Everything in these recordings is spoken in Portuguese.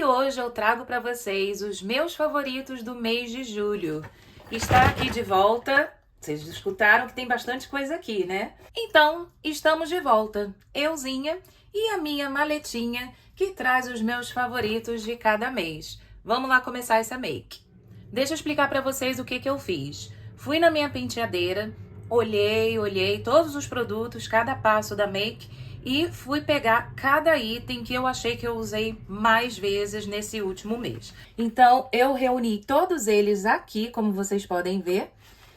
hoje eu trago para vocês os meus favoritos do mês de julho. Está aqui de volta, vocês escutaram que tem bastante coisa aqui, né? Então, estamos de volta, euzinha e a minha maletinha que traz os meus favoritos de cada mês. Vamos lá começar essa make. Deixa eu explicar para vocês o que eu fiz. Fui na minha penteadeira, olhei todos os produtos, cada passo da make e fui pegar cada item que eu achei que eu usei mais vezes nesse último mês. Então, eu reuni todos eles aqui, como vocês podem ver.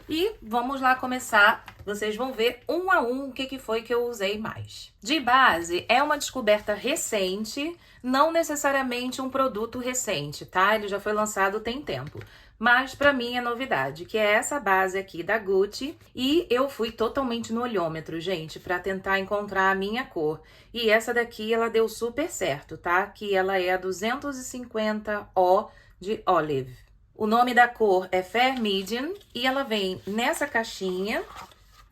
E vamos lá começar, vocês vão ver um a um o que foi que eu usei mais. De base, é uma descoberta recente, não necessariamente um produto recente, tá? Ele já foi lançado tem tempo. Mas pra mim é novidade, que é essa base aqui da Gucci. E eu fui totalmente no olhômetro, gente, pra tentar encontrar a minha cor. E essa daqui, ela deu super certo, tá? Que ela é a 250O de Olive. O nome da cor é Fair Medium e ela vem nessa caixinha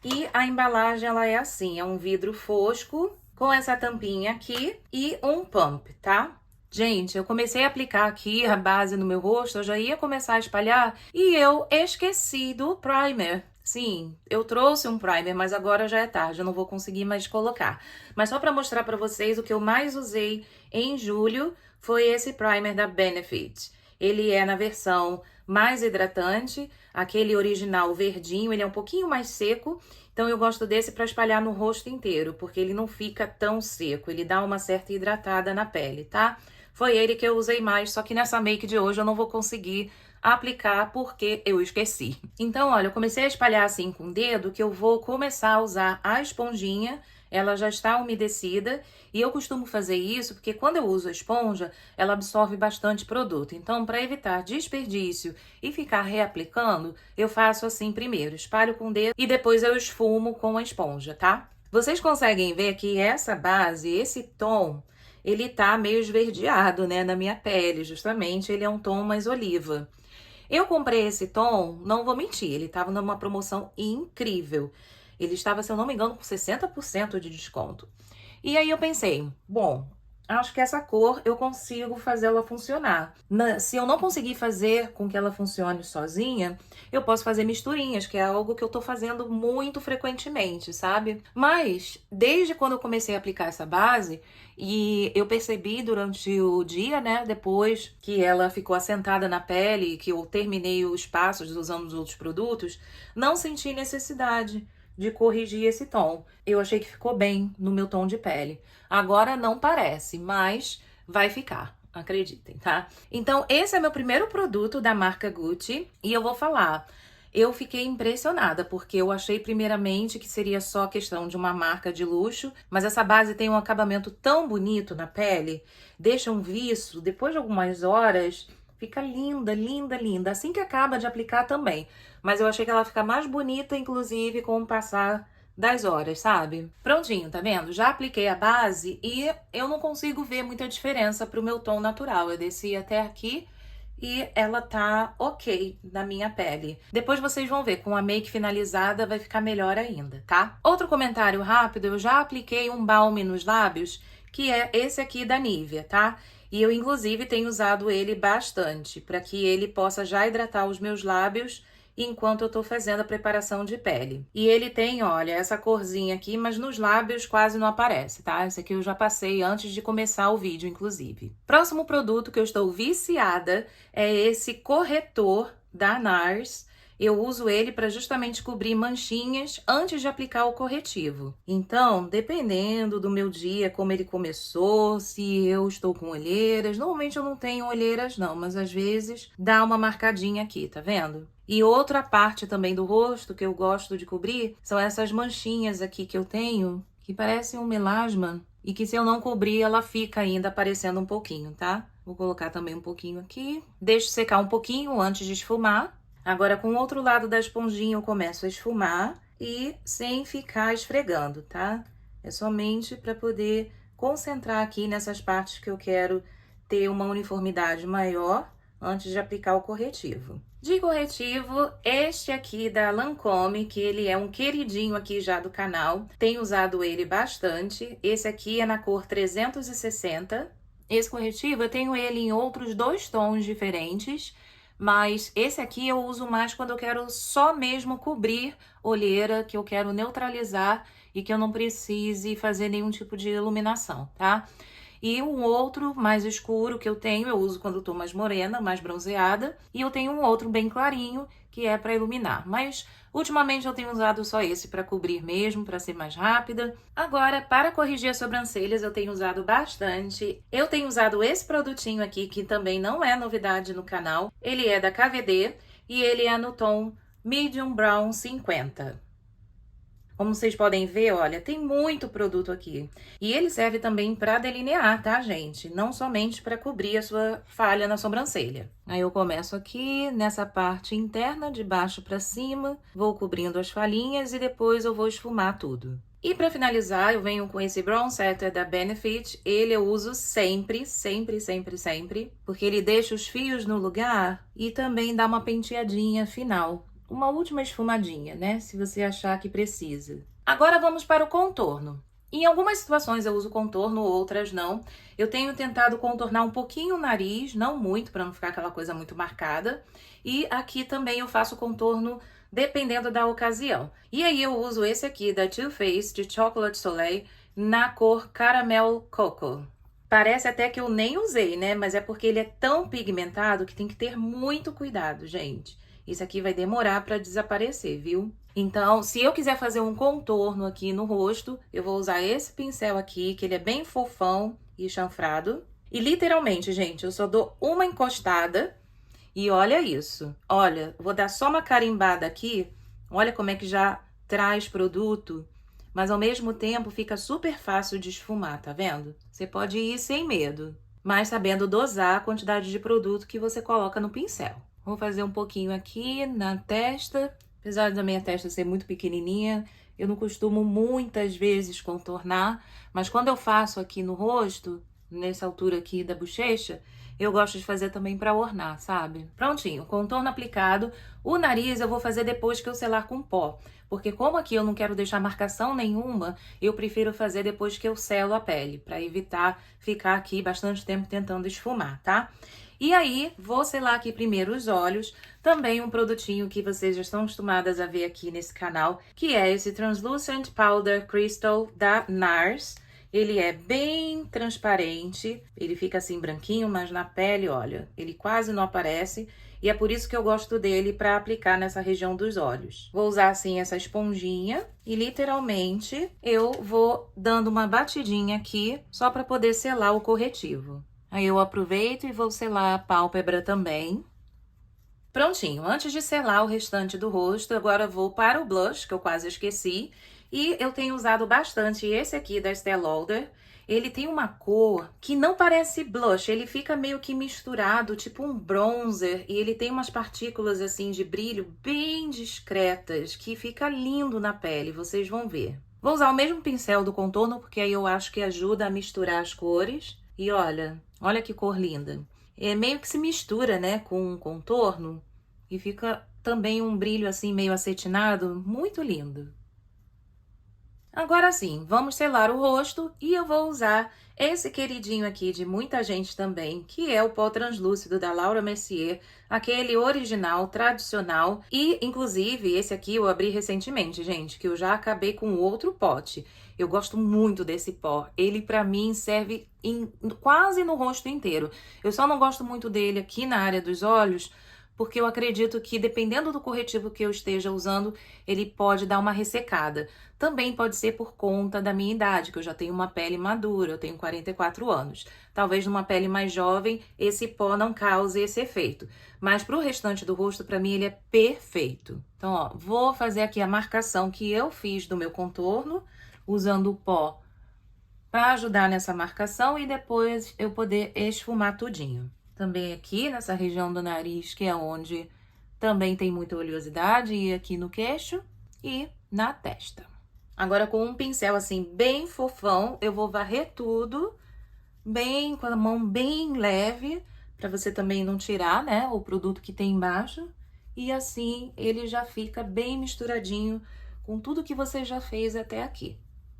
e a embalagem ela é assim, é um vidro fosco com essa tampinha aqui e um pump, tá? Gente, eu comecei a aplicar aqui a base no meu rosto, eu já ia começar a espalhar e eu esqueci do primer. Sim, eu trouxe um primer, mas agora já é tarde, eu não vou conseguir mais colocar. Mas só para mostrar para vocês, o que eu mais usei em julho foi esse primer da Benefit. Ele é na versão mais hidratante, aquele original verdinho, ele é um pouquinho mais seco, então eu gosto desse para espalhar no rosto inteiro, porque ele não fica tão seco, ele dá uma certa hidratada na pele, tá? Foi ele que eu usei mais, só que nessa make de hoje eu não vou conseguir aplicar porque eu esqueci. Então, olha, eu comecei a espalhar assim com o dedo que eu vou começar a usar a esponjinha. Ela já está umedecida e eu costumo fazer isso porque quando eu uso a esponja, ela absorve bastante produto. Então, para evitar desperdício e ficar reaplicando, eu faço assim primeiro, espalho com o dedo e depois eu esfumo com a esponja, tá? Vocês conseguem ver que essa base, esse tom, ele tá meio esverdeado, né, na minha pele, justamente, ele é um tom mais oliva. Eu comprei esse tom, não vou mentir, ele tava numa promoção incrível. Ele estava, se eu não me engano, com 60% de desconto. E aí eu pensei, bom, acho que essa cor eu consigo fazer ela funcionar. Se eu não conseguir fazer com que ela funcione sozinha, eu posso fazer misturinhas, que é algo que eu tô fazendo muito frequentemente, sabe? Mas, desde quando eu comecei a aplicar essa base, e eu percebi durante o dia, né, depois que ela ficou assentada na pele, que eu terminei os passos usando os outros produtos, não senti necessidade de corrigir esse tom. Eu achei que ficou bem no meu tom de pele. Agora não parece, mas vai ficar, acreditem, tá? Então, esse é meu primeiro produto da marca Gucci e eu vou falar. Eu fiquei impressionada, porque eu achei primeiramente que seria só questão de uma marca de luxo, mas essa base tem um acabamento tão bonito na pele, deixa um viço, depois de algumas horas, fica linda, linda, linda. Assim que acaba de aplicar também. Mas eu achei que ela fica mais bonita, inclusive, com o passar das horas, sabe? Prontinho, tá vendo? Já apliquei a base e eu não consigo ver muita diferença pro meu tom natural. Eu desci até aqui e ela tá ok na minha pele. Depois vocês vão ver, com a make finalizada vai ficar melhor ainda, tá? Outro comentário rápido, eu já apliquei um balme nos lábios, que é esse aqui da Nivea, tá? E eu, inclusive, tenho usado ele bastante, para que ele possa já hidratar os meus lábios enquanto eu tô fazendo a preparação de pele. E ele tem, olha, essa corzinha aqui, mas nos lábios quase não aparece, tá? Esse aqui eu já passei antes de começar o vídeo, inclusive. Próximo produto que eu estou viciada é esse corretor da NARS. Eu uso ele para justamente cobrir manchinhas antes de aplicar o corretivo. Então, dependendo do meu dia, como ele começou, se eu estou com olheiras, normalmente eu não tenho olheiras não, mas às vezes dá uma marcadinha aqui, tá vendo? E outra parte também do rosto que eu gosto de cobrir são essas manchinhas aqui que eu tenho, que parecem um melasma e que se eu não cobrir ela fica ainda aparecendo um pouquinho, tá? Vou colocar também um pouquinho aqui. Deixo secar um pouquinho antes de esfumar. Agora, com o outro lado da esponjinha, eu começo a esfumar e sem ficar esfregando, tá? É somente para poder concentrar aqui nessas partes que eu quero ter uma uniformidade maior antes de aplicar o corretivo. De corretivo, este aqui da Lancôme, que ele é um queridinho aqui já do canal. Tenho usado ele bastante. Esse aqui é na cor 360. Esse corretivo eu tenho ele em outros 2 tons diferentes, mas esse aqui eu uso mais quando eu quero só mesmo cobrir olheira, que eu quero neutralizar e que eu não precise fazer nenhum tipo de iluminação, tá? E um outro mais escuro que eu uso quando eu tô mais morena, mais bronzeada. E eu tenho um outro bem clarinho, que é para iluminar. Mas ultimamente eu tenho usado só esse para cobrir mesmo, para ser mais rápida. Agora, para corrigir as sobrancelhas, eu tenho usado bastante. Eu tenho usado esse produtinho aqui, que também não é novidade no canal. Ele é da KVD e ele é no tom Medium Brown 50. Como vocês podem ver, olha, tem muito produto aqui. E ele serve também para delinear, tá, gente? Não somente para cobrir a sua falha na sobrancelha. Aí eu começo aqui nessa parte interna, de baixo para cima, vou cobrindo as falhinhas e depois eu vou esfumar tudo. E para finalizar, eu venho com esse Brown Setter da Benefit. Ele eu uso sempre, sempre, sempre, sempre, porque ele deixa os fios no lugar e também dá uma penteadinha final. Uma última esfumadinha, né? Se você achar que precisa. Agora vamos para o contorno. Em algumas situações eu uso contorno, outras não. Eu tenho tentado contornar um pouquinho o nariz, não muito, para não ficar aquela coisa muito marcada. E aqui também eu faço contorno dependendo da ocasião. E aí eu uso esse aqui da Too Faced de Chocolate Soleil na cor Caramel Cocoa. Parece até que eu nem usei, né? Mas é porque ele é tão pigmentado que tem que ter muito cuidado, gente. Isso aqui vai demorar para desaparecer, viu? Então, se eu quiser fazer um contorno aqui no rosto, eu vou usar esse pincel aqui, que ele é bem fofão e chanfrado. E literalmente, gente, eu só dou uma encostada e olha isso. Olha, vou dar só uma carimbada aqui. Olha como é que já traz produto, mas ao mesmo tempo fica super fácil de esfumar, tá vendo? Você pode ir sem medo, mas sabendo dosar a quantidade de produto que você coloca no pincel. Vou fazer um pouquinho aqui na testa. Apesar da minha testa ser muito pequenininha, eu não costumo muitas vezes contornar. Mas quando eu faço aqui no rosto, nessa altura aqui da bochecha, eu gosto de fazer também para ornar, sabe? Prontinho, contorno aplicado. O nariz eu vou fazer depois que eu selar com pó. Porque como aqui eu não quero deixar marcação nenhuma, eu prefiro fazer depois que eu selo a pele. Para evitar ficar aqui bastante tempo tentando esfumar, tá? E aí, vou selar aqui primeiro os olhos, também um produtinho que vocês já estão acostumadas a ver aqui nesse canal, que é esse Translucent Powder Crystal da NARS. Ele é bem transparente, ele fica assim branquinho, mas na pele, olha, ele quase não aparece. E é por isso que eu gosto dele para aplicar nessa região dos olhos. Vou usar assim essa esponjinha e literalmente eu vou dando uma batidinha aqui, só para poder selar o corretivo. Aí eu aproveito e vou selar a pálpebra também. Prontinho, antes de selar o restante do rosto, agora eu vou para o blush, que eu quase esqueci. E eu tenho usado bastante esse aqui da Estée Lauder. Ele tem uma cor que não parece blush, ele fica meio que misturado, tipo um bronzer. E ele tem umas partículas assim de brilho bem discretas, que fica lindo na pele, vocês vão ver. Vou usar o mesmo pincel do contorno, porque aí eu acho que ajuda a misturar as cores. E olha que cor linda. É meio que se mistura, né, com o contorno e fica também um brilho assim meio acetinado, muito lindo. Agora sim, vamos selar o rosto e eu vou usar esse queridinho aqui de muita gente também, que é o pó translúcido da Laura Mercier, aquele original, tradicional. E, inclusive, esse aqui eu abri recentemente, gente, que eu já acabei com outro pote. Eu gosto muito desse pó. Ele, pra mim, serve quase no rosto inteiro. Eu só não gosto muito dele aqui na área dos olhos, porque eu acredito que, dependendo do corretivo que eu esteja usando, ele pode dar uma ressecada. Também pode ser por conta da minha idade, que eu já tenho uma pele madura, eu tenho 44 anos. Talvez numa pele mais jovem, esse pó não cause esse efeito. Mas pro restante do rosto, pra mim, ele é perfeito. Então, ó, vou fazer aqui a marcação que eu fiz do meu contorno, usando o pó para ajudar nessa marcação e depois eu poder esfumar tudinho. Também aqui nessa região do nariz, que é onde também tem muita oleosidade, e aqui no queixo e na testa. Agora com um pincel assim bem fofão, eu vou varrer tudo, bem com a mão bem leve, para você também não tirar, né, o produto que tem embaixo. E assim ele já fica bem misturadinho com tudo que você já fez até aqui.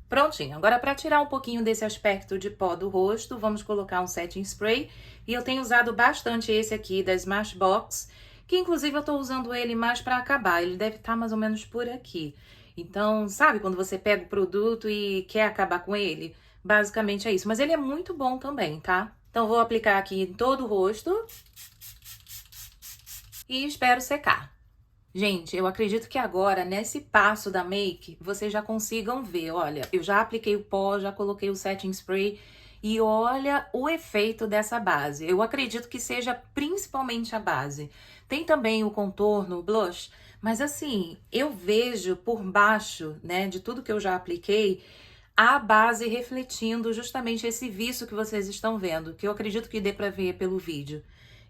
Prontinho. Agora, para tirar um pouquinho desse aspecto de pó do rosto, vamos colocar um setting spray. E eu tenho usado bastante esse aqui da Smashbox, que inclusive eu tô usando ele mais para acabar. Ele deve estar mais ou menos por aqui. Então, sabe quando você pega o produto e quer acabar com ele? Basicamente é isso. Mas ele é muito bom também, tá? Então, vou aplicar aqui em todo o rosto e espero secar. Gente, eu acredito que agora, nesse passo da make, vocês já consigam ver. Olha, eu já apliquei o pó, já coloquei o setting spray e olha o efeito dessa base. Eu acredito que seja principalmente a base. Tem também o contorno, o blush, mas assim, eu vejo por baixo, né, de tudo que eu já apliquei, a base refletindo justamente esse viço que vocês estão vendo, que eu acredito que dê pra ver pelo vídeo.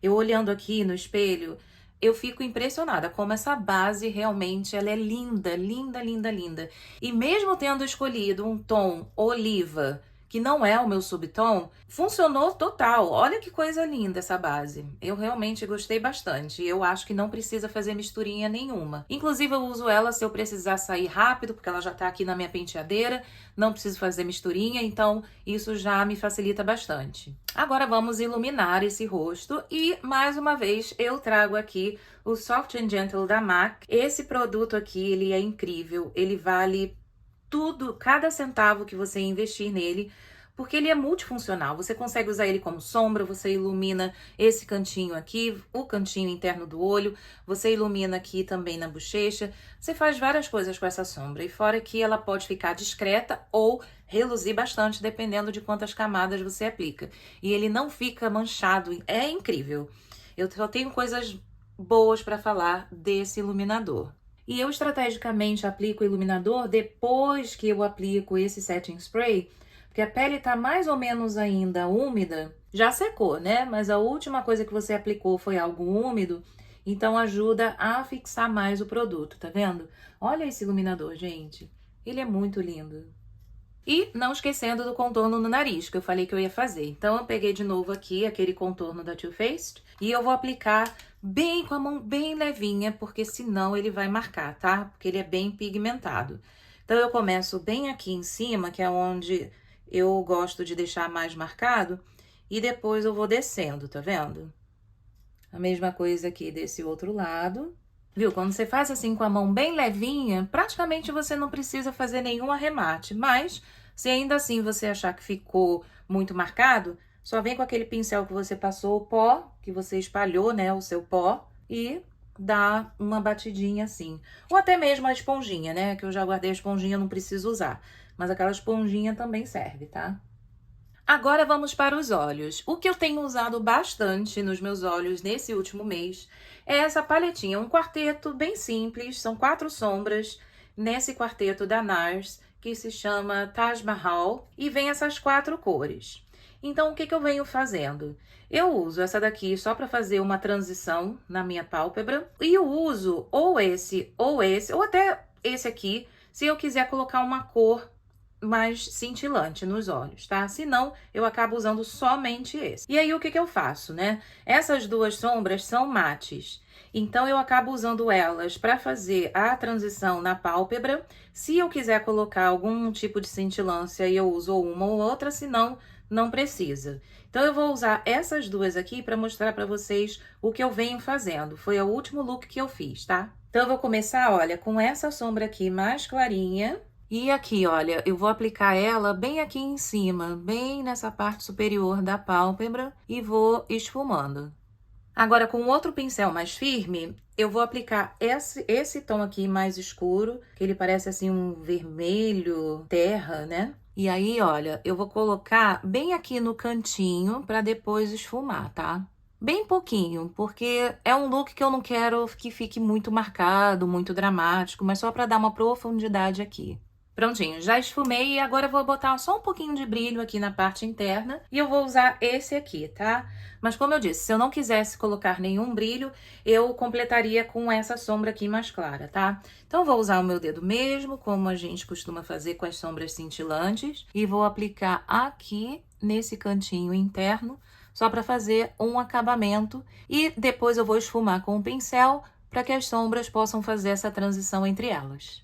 Eu olhando aqui no espelho, eu fico impressionada como essa base realmente ela é linda, linda, linda, linda. E mesmo tendo escolhido um tom oliva, que não é o meu subtom, funcionou total. Olha que coisa linda essa base. Eu realmente gostei bastante. Eu acho que não precisa fazer misturinha nenhuma. Inclusive eu uso ela se eu precisar sair rápido, porque ela já tá aqui na minha penteadeira. Não preciso fazer misturinha, então isso já me facilita bastante. Agora vamos iluminar esse rosto e, mais uma vez, eu trago aqui o Soft and Gentle da MAC. Esse produto aqui, ele é incrível, ele vale tudo, cada centavo que você investir nele, porque ele é multifuncional. Você consegue usar ele como sombra, você ilumina esse cantinho aqui, o cantinho interno do olho, você ilumina aqui também na bochecha, você faz várias coisas com essa sombra. E fora que ela pode ficar discreta ou reluzir bastante, dependendo de quantas camadas você aplica. E ele não fica manchado, é incrível. Eu só tenho coisas boas para falar desse iluminador. E eu estrategicamente aplico o iluminador depois que eu aplico esse setting spray, porque a pele tá mais ou menos ainda úmida, já secou, né? Mas a última coisa que você aplicou foi algo úmido, então ajuda a fixar mais o produto, tá vendo? Olha esse iluminador, gente. Ele é muito lindo. E não esquecendo do contorno no nariz, que eu falei que eu ia fazer. Então, eu peguei de novo aqui aquele contorno da Too Faced e eu vou aplicar bem com a mão bem levinha, porque senão ele vai marcar, tá? Porque ele é bem pigmentado. Então, eu começo bem aqui em cima, que é onde eu gosto de deixar mais marcado, e depois eu vou descendo, tá vendo? A mesma coisa aqui desse outro lado. Viu? Quando você faz assim com a mão bem levinha, praticamente você não precisa fazer nenhum arremate, mas se ainda assim você achar que ficou muito marcado, só vem com aquele pincel que você passou o pó, que você espalhou, né, o seu pó, e dá uma batidinha assim. Ou até mesmo a esponjinha, né, que eu já guardei a esponjinha, não preciso usar. Mas aquela esponjinha também serve, tá? Agora vamos para os olhos. O que eu tenho usado bastante nos meus olhos nesse último mês é essa paletinha, um quarteto bem simples, são 4 sombras nesse quarteto da NARS, que se chama Taj Mahal, e vem essas 4 cores. Então, o que eu venho fazendo? Eu uso essa daqui só para fazer uma transição na minha pálpebra, e eu uso ou esse, ou até esse aqui, se eu quiser colocar uma cor mais cintilante nos olhos, tá? Se não, eu acabo usando somente esse. E aí, o que eu faço, né? Essas duas sombras são mates, então eu acabo usando elas para fazer a transição na pálpebra. Se eu quiser colocar algum tipo de cintilância, eu uso uma ou outra, senão, não precisa. Então, eu vou usar essas duas aqui para mostrar para vocês o que eu venho fazendo. Foi o último look que eu fiz, tá? Então, eu vou começar, olha, com essa sombra aqui mais clarinha. E aqui, olha, eu vou aplicar ela bem aqui em cima, bem nessa parte superior da pálpebra e vou esfumando. Agora, com outro pincel mais firme, eu vou aplicar esse tom aqui mais escuro, que ele parece assim um vermelho terra, né? E aí, olha, eu vou colocar bem aqui no cantinho para depois esfumar, tá? Bem pouquinho, porque é um look que eu não quero que fique muito marcado, muito dramático, mas só para dar uma profundidade aqui. Prontinho, já esfumei e agora eu vou botar só um pouquinho de brilho aqui na parte interna e eu vou usar esse aqui, tá? Mas como eu disse, se eu não quisesse colocar nenhum brilho, eu completaria com essa sombra aqui mais clara, tá? Então, vou usar o meu dedo mesmo, como a gente costuma fazer com as sombras cintilantes, e vou aplicar aqui nesse cantinho interno, só para fazer um acabamento, e depois eu vou esfumar com o pincel para que as sombras possam fazer essa transição entre elas.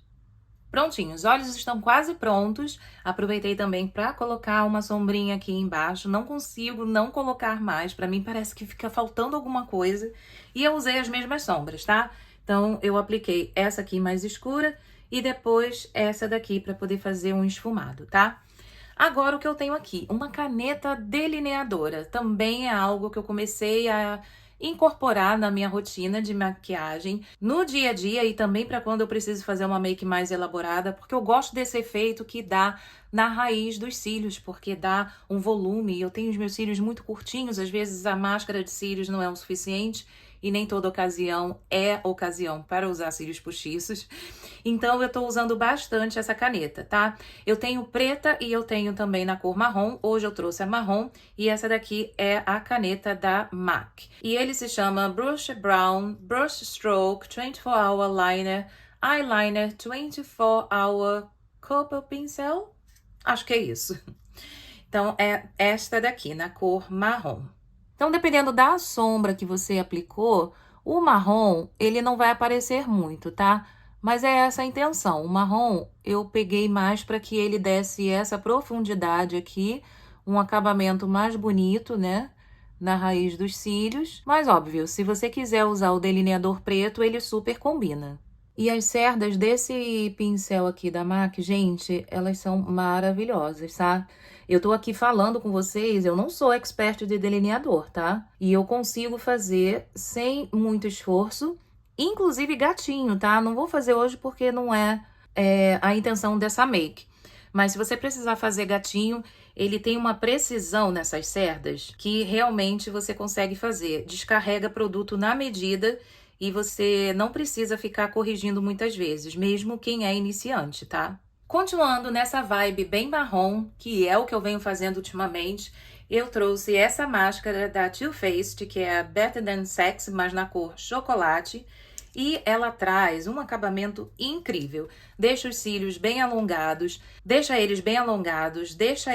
Prontinho, os olhos estão quase prontos. Aproveitei também para colocar uma sombrinha aqui embaixo. Não consigo não colocar mais. Para mim parece que fica faltando alguma coisa. E eu usei as mesmas sombras, tá? Então, eu apliquei essa aqui mais escura e depois essa daqui para poder fazer um esfumado, tá? Agora, o que eu tenho aqui? Uma caneta delineadora. Também é algo que eu comecei a incorporar na minha rotina de maquiagem no dia a dia e também para quando eu preciso fazer uma make mais elaborada, porque eu gosto desse efeito que dá na raiz dos cílios, porque dá um volume. Eu tenho os meus cílios muito curtinhos, às vezes a máscara de cílios não é o suficiente e nem toda ocasião é ocasião para usar cílios postiços. Então, eu tô usando bastante essa caneta, tá? Eu tenho preta e eu tenho também na cor marrom. Hoje eu trouxe a marrom e essa daqui é a caneta da MAC. E ele se chama Brush Brown Brush Stroke 24 Hour Liner Eyeliner 24 Hour Copper Pincel. Acho que é isso. Então, é esta daqui, na cor marrom. Então, dependendo da sombra que você aplicou, o marrom, ele não vai aparecer muito, tá? Mas é essa a intenção. O marrom, eu peguei mais para que ele desse essa profundidade aqui, um acabamento mais bonito, né? Na raiz dos cílios. Mas, óbvio, se você quiser usar o delineador preto, ele super combina. E as cerdas desse pincel aqui da MAC, gente, elas são maravilhosas, tá? Eu tô aqui falando com vocês, eu não sou expert de delineador, tá? E eu consigo fazer sem muito esforço, inclusive gatinho, tá? Não vou fazer hoje porque não é a intenção dessa make. Mas se você precisar fazer gatinho, ele tem uma precisão nessas cerdas que realmente você consegue fazer. Descarrega produto na medida e você não precisa ficar corrigindo muitas vezes, mesmo quem é iniciante, tá? Continuando nessa vibe bem marrom, que é o que eu venho fazendo ultimamente, eu trouxe essa máscara da Too Faced, que é a Better Than Sex, mas na cor chocolate. E ela traz um acabamento incrível. Deixa os cílios bem alongados, deixa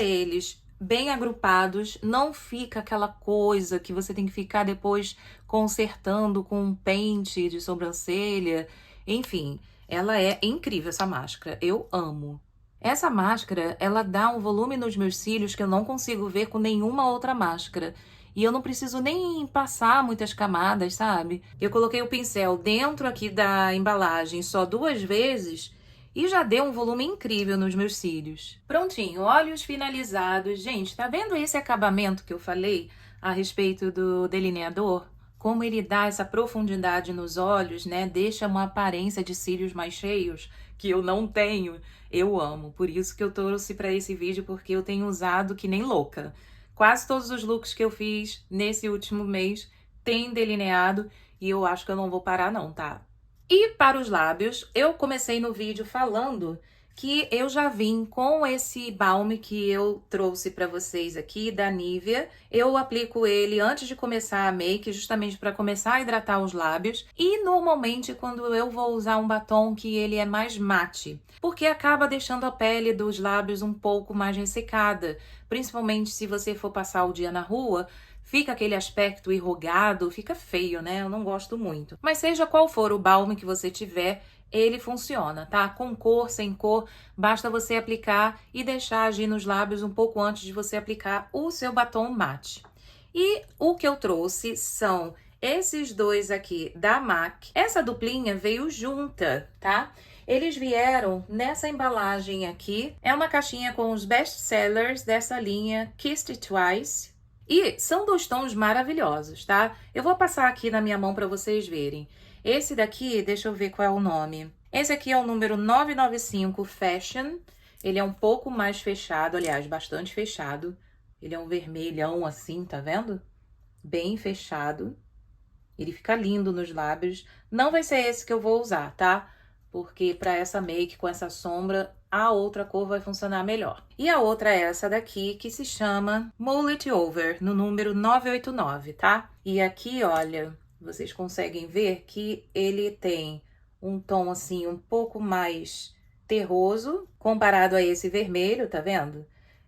eles bem agrupados, não fica aquela coisa que você tem que ficar depois consertando com um pente de sobrancelha. Enfim, ela é incrível essa máscara, eu amo. Essa máscara, ela dá um volume nos meus cílios que eu não consigo ver com nenhuma outra máscara. E eu não preciso nem passar muitas camadas, sabe? Eu coloquei o pincel dentro aqui da embalagem só 2 vezes e já deu um volume incrível nos meus cílios. Prontinho, olhos finalizados. Gente, tá vendo esse acabamento que eu falei a respeito do delineador? Como ele dá essa profundidade nos olhos, né? Deixa uma aparência de cílios mais cheios, que eu não tenho. Eu amo. Por isso que eu trouxe para esse vídeo, porque eu tenho usado que nem louca. Quase todos os looks que eu fiz nesse último mês tem delineado e eu acho que eu não vou parar não, tá? E para os lábios, eu comecei no vídeo falando que eu já vim com esse balme que eu trouxe para vocês aqui, da Nivea. Eu aplico ele antes de começar a make, justamente para começar a hidratar os lábios. E normalmente quando eu vou usar um batom que ele é mais mate, porque acaba deixando a pele dos lábios um pouco mais ressecada. Principalmente se você for passar o dia na rua, fica aquele aspecto enrugado, fica feio, né? Eu não gosto muito. Mas seja qual for o balme que você tiver, ele funciona, tá? Com cor, sem cor, basta você aplicar e deixar agir nos lábios um pouco antes de você aplicar o seu batom mate. E o que eu trouxe são esses dois aqui da MAC. Essa duplinha veio junta, tá? Eles vieram nessa embalagem aqui. É uma caixinha com os best-sellers dessa linha Kissed Twice. E são 2 tons maravilhosos, tá? Eu vou passar aqui na minha mão para vocês verem. Esse daqui, deixa eu ver qual é o nome. Esse aqui é o número 995 Fashion. Ele é um pouco mais fechado, aliás, bastante fechado. Ele é um vermelhão assim, tá vendo? Bem fechado. Ele fica lindo nos lábios. Não vai ser esse que eu vou usar, tá? Porque para essa make com essa sombra, a outra cor vai funcionar melhor. E a outra é essa daqi, que se chama Mull It Over, no número 989, tá? E aqui, olha, vocês conseguem ver que ele tem um tom assim um pouco mais terroso comparado a esse vermelho, tá vendo?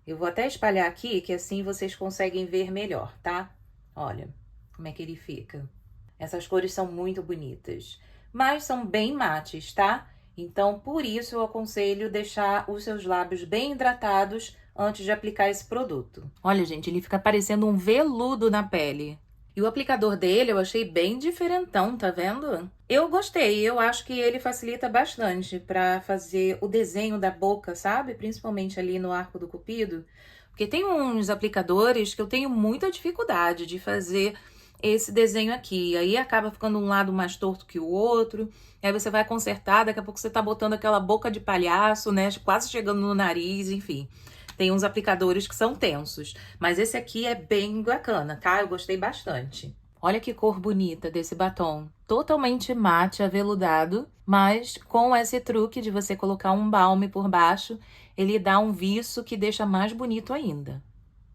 Eu vou até espalhar aqui, que assim vocês conseguem ver melhor, tá? Olha como é que ele fica. Essas cores são muito bonitas, mas são bem mates, tá? Então, por isso eu aconselho deixar os seus lábios bem hidratados antes de aplicar esse produto. Olha, gente, ele fica parecendo um veludo na pele. E o aplicador dele eu achei bem diferentão, tá vendo? Eu gostei, eu acho que ele facilita bastante para fazer o desenho da boca, sabe? Principalmente ali no arco do cupido. Porque tem uns aplicadores que eu tenho muita dificuldade de fazer esse desenho aqui. Aí acaba ficando um lado mais torto que o outro. Aí você vai consertar, daqui a pouco você tá botando aquela boca de palhaço, né? Quase chegando no nariz, enfim. Tem uns aplicadores que são tensos. Mas esse aqui é bem bacana, tá? Eu gostei bastante. Olha que cor bonita desse batom. Totalmente mate, aveludado, mas com esse truque de você colocar um balme por baixo, ele dá um viço que deixa mais bonito ainda.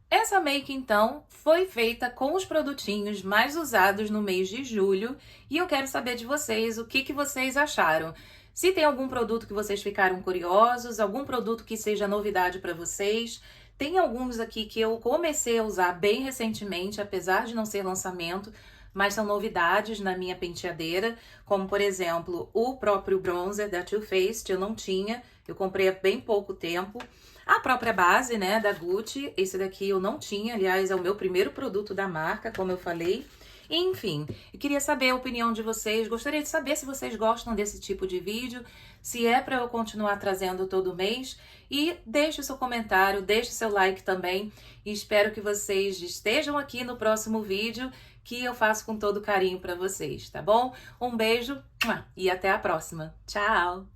Essa make, então, foi feita com os produtinhos mais usados no mês de julho e eu quero saber de vocês o que vocês acharam. Se tem algum produto que vocês ficaram curiosos, algum produto que seja novidade para vocês. Tem alguns aqui que eu comecei a usar bem recentemente, apesar de não ser lançamento, mas são novidades na minha penteadeira, como por exemplo, o próprio bronzer da Too Faced, eu não tinha, eu comprei há bem pouco tempo. A própria base, né, da Gucci, esse daqui eu não tinha, aliás, é o meu primeiro produto da marca, como eu falei. Enfim, eu queria saber a opinião de vocês, gostaria de saber se vocês gostam desse tipo de vídeo, se é para eu continuar trazendo todo mês, e deixe o seu comentário, deixe o seu like também, e espero que vocês estejam aqui no próximo vídeo, que eu faço com todo carinho para vocês, tá bom? Um beijo e até a próxima. Tchau!